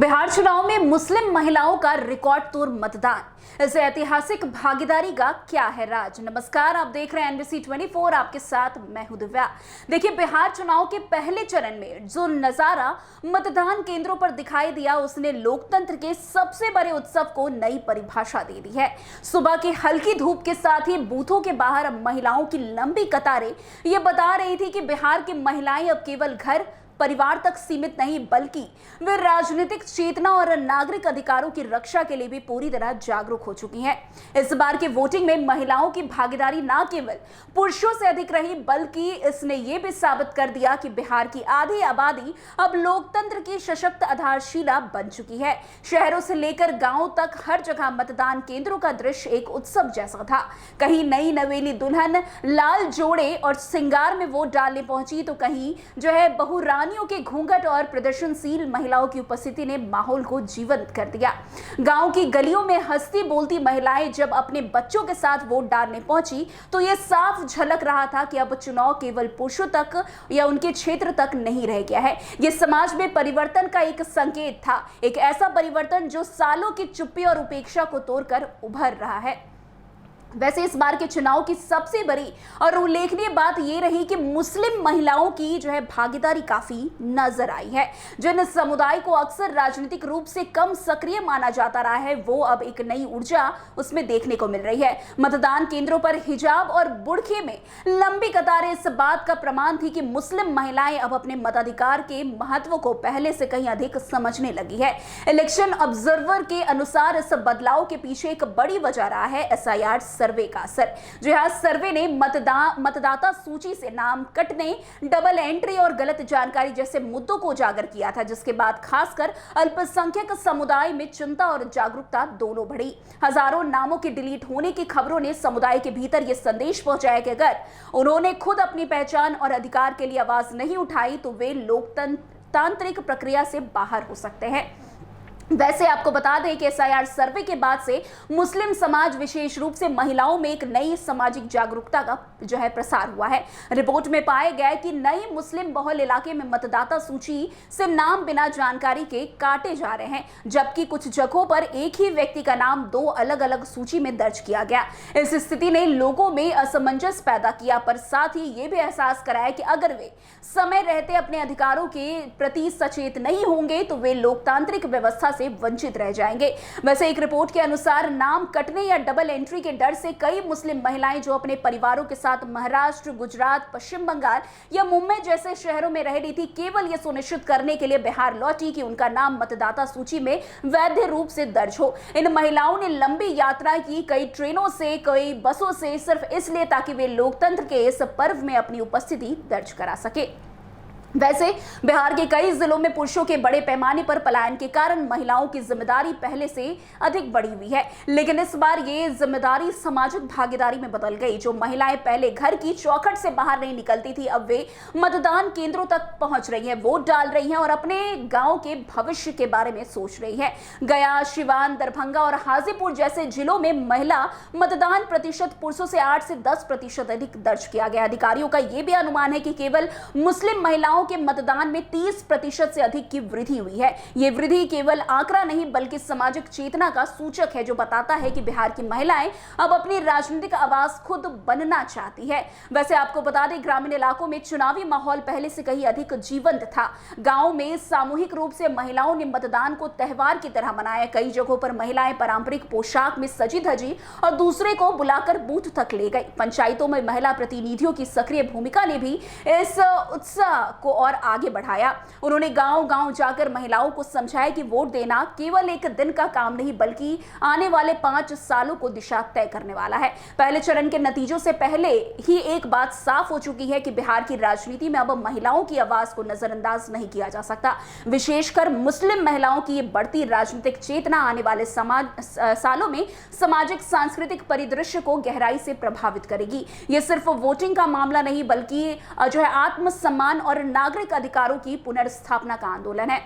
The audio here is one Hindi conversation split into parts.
बिहार चुनाव में मुस्लिम महिलाओं का रिकॉर्ड तोड़ मतदान, इस ऐतिहासिक भागीदारी का क्या है राज। नमस्कार, आप देख रहे हैं एनबीसी 24, आपके साथ मैं हूं दिव्या। देखिए, बिहार चुनाव के पहले चरण में जो नजारा मतदान केंद्रों पर दिखाई दिया, उसने लोकतंत्र के सबसे बड़े उत्सव को नई परिभाषा दे दी है। सुबह की हल्की धूप के साथ ही बूथों के बाहर महिलाओं की लंबी कतारें ये बता रही थी कि बिहार की महिलाएं अब केवल घर परिवार तक सीमित नहीं, बल्कि वे राजनीतिक चेतना और नागरिक अधिकारों की रक्षा के लिए भी पूरी तरह जागरूक हो चुकी हैं। इस बार के वोटिंग में महिलाओं की भागीदारी न केवल पुरुषों से अधिक रही, बल्कि इसने ये भी साबित कर दिया कि बिहार की आधी आबादी अब लोकतंत्र की सशक्त आधारशिला बन चुकी है। शहरों से लेकर गांवों तक हर जगह मतदान केंद्रों का दृश्य एक उत्सव जैसा था। कहीं नई नवेली दुल्हन लाल जोड़े और सिंगार में वोट डालने पहुंची, तो कहीं जो है बहुरानी के घूंघट और प्रदर्शनशील महिलाओं की उपस्थिति ने माहौल को जीवंत कर दिया। गांव की गलियों में हंसती बोलती महिलाएं जब अपने बच्चों के साथ वोट डालने पहुंची, तो यह साफ झलक रहा था कि अब चुनाव केवल पुरुषों तक या उनके क्षेत्र तक नहीं रह गया है। यह समाज में परिवर्तन का एक संकेत था, एक ऐसा परिवर्तन जो सालों की चुप्पी और उपेक्षा को तोड़कर उभर रहा है। वैसे इस बार के चुनाव की सबसे बड़ी और उल्लेखनीय बात यह रही कि मुस्लिम महिलाओं की जो है भागीदारी काफी नजर आई है। जिन समुदाय को अक्सर राजनीतिक रूप से कम सक्रिय माना जाता रहा है, वो अब एक नई ऊर्जा उसमें देखने को मिल रही है। मतदान केंद्रों पर हिजाब और बुर्खे में लंबी कतारें इस बात का प्रमाण थी कि मुस्लिम महिलाएं अब अपने मताधिकार के महत्व को पहले से कहीं अधिक समझने लगी है। इलेक्शन ऑब्जर्वर के अनुसार इस बदलाव के पीछे एक बड़ी वजह रहा है एसआईआर सर्वे का असर। जी हां, सर्वे ने मतदाता सूची से नाम कटने, डबल एंट्री और गलत जानकारी जैसे मुद्दों को उजागर किया था, जिसके बाद खासकर अल्पसंख्यक समुदाय में चिंता और जागरूकता दोनों बढ़ी। हजारों नामों के डिलीट होने की खबरों ने समुदाय के भीतर यह संदेश पहुंचाया कि अगर उन्होंने खुद अपनी पहचान और अधिकार के लिए आवाज नहीं उठाई, तो वे लोकतांत्रिक प्रक्रिया से बाहर हो सकते हैं। वैसे आपको बता दें कि एसआईआर सर्वे के बाद से मुस्लिम समाज, विशेष रूप से महिलाओं में एक नई सामाजिक जागरूकता का जो है प्रसार हुआ है। रिपोर्ट में पाया गया कि नए मुस्लिम बहुल इलाके में मतदाता सूची से नाम बिना जानकारी के काटे जा रहे हैं, जबकि कुछ जगहों पर एक ही व्यक्ति का नाम दो अलग अलग सूची में दर्ज किया गया। इस स्थिति ने लोगों में असमंजस पैदा किया, पर साथ ही ये भी एहसास कराया कि अगर वे समय रहते अपने अधिकारों के प्रति सचेत नहीं होंगे, तो वे लोकतांत्रिक व्यवस्था से वंचित रह जाएंगे। वैसे एक रिपोर्ट के अनुसार नाम कटने या डबल एंट्री के डर से कई मुस्लिम महिलाएं जो अपने परिवारों के साथ महाराष्ट्र, गुजरात, पश्चिम बंगाल या मुंबई जैसे शहरों में रह रही थी, केवल यह सुनिश्चित करने के लिए बिहार लौटी कि उनका नाम मतदाता सूची में वैध रूप से दर्ज हो। इन महिलाओं ने लंबी यात्रा की, कई ट्रेनों से, कई बसों से, सिर्फ इसलिए ताकि वे लोकतंत्र के इस पर्व में अपनी उपस्थिति दर्ज करा सके। वैसे बिहार के कई जिलों में पुरुषों के बड़े पैमाने पर पलायन के कारण महिलाओं की जिम्मेदारी पहले से अधिक बढ़ी हुई है, लेकिन इस बार ये जिम्मेदारी सामाजिक भागीदारी में बदल गई। जो महिलाएं पहले घर की चौखट से बाहर नहीं निकलती थी, अब वे मतदान केंद्रों तक पहुंच रही हैं, वोट डाल रही हैं और अपने गांव के भविष्य के बारे में सोच रही है। गया, सिवान, दरभंगा और हाजीपुर जैसे जिलों में महिला मतदान प्रतिशत पुरुषों से 8 से 10% अधिक दर्ज किया गया। अधिकारियों का यह भी अनुमान है कि केवल मुस्लिम महिलाओं के मतदान में 30% से अधिक की वृद्धि हुई है। यह वृद्धि केवल आंकड़ा नहीं, बल्कि सामाजिक चेतना का सूचक है, जो बताता है कि बिहार की महिलाएं अब अपनी राजनीतिक आवाज खुद बनना चाहती है। वैसे आपको बता दें, ग्रामीण इलाकों में चुनावी माहौल पहले से कहीं अधिक जीवंत था। गांव में सामूहिक रूप से महिलाओं ने मतदान को त्योहार की तरह मनाया। कई जगहों पर महिलाएं पारंपरिक पोशाक में सजी धजी और दूसरे को बुलाकर बूथ तक ले गई। पंचायतों में महिला प्रतिनिधियों की सक्रिय भूमिका ने भी इस उत्साह को और आगे बढ़ाया। उन्होंने गांव-गांव जाकर महिलाओं को समझाया कि वोट देना केवल एक दिन का काम नहीं, बल्कि आने वाले 5 सालों को दिशा तय करने वाला है। पहले चरण के नतीजों से पहले ही एक बात साफ हो चुकी है कि बिहार की राजनीति में अब महिलाओं की आवाज को नजरअंदाज नहीं किया जा सकता। विशेषकर मुस्लिम महिलाओं की ये बढ़ती राजनीतिक चेतना आने वाले सालों में सामाजिक सांस्कृतिक परिदृश्य को गहराई से प्रभावित करेगी। यह सिर्फ वोटिंग का मामला नहीं, बल्कि जो है आत्मसम्मान और नागरिक अधिकारों की पुनर्स्थापना का आंदोलन है।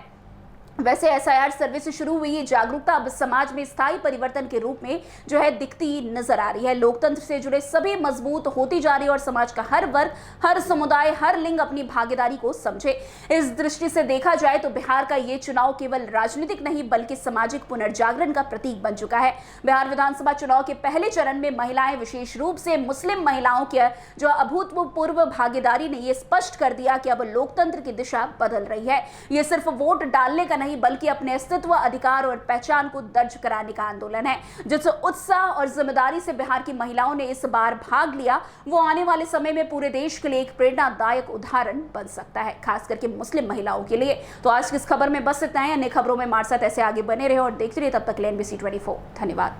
वैसे एसआईआर सर्वे से शुरू हुई ये जागरूकता अब समाज में स्थायी परिवर्तन के रूप में जो है दिखती नजर आ रही है। लोकतंत्र से जुड़े सभी मजबूत होती जा रही है और समाज का हर वर्ग, हर समुदाय, हर लिंग अपनी भागीदारी को समझे। इस दृष्टि से देखा जाए तो बिहार का ये चुनाव केवल राजनीतिक नहीं बल्कि सामाजिक पुनर्जागरण का प्रतीक बन चुका है। बिहार विधानसभा चुनाव के पहले चरण में महिलाएं, विशेष रूप से मुस्लिम महिलाओं की जो अभूतपूर्व भागीदारी ने यह स्पष्ट कर दिया कि अब लोकतंत्र की दिशा बदल रही है। ये सिर्फ वोट डालने का नहीं बल्कि अपने अस्तित्व, अधिकार और पहचान को दर्ज कराने का आंदोलन है। जिस उत्साह और जिम्मेदारी से बिहार की महिलाओं ने इस बार भाग लिया, वो आने वाले समय में पूरे देश के लिए एक प्रेरणादायक उदाहरण बन सकता है, खास करके मुस्लिम महिलाओं के लिए। तो आज की इस खबर में बस इतना ही। अन्य खबरों में हमारे साथ ऐसे आगे बने रहे और देखते रहिए। तब तक के लिए NBC 24 धन्यवाद।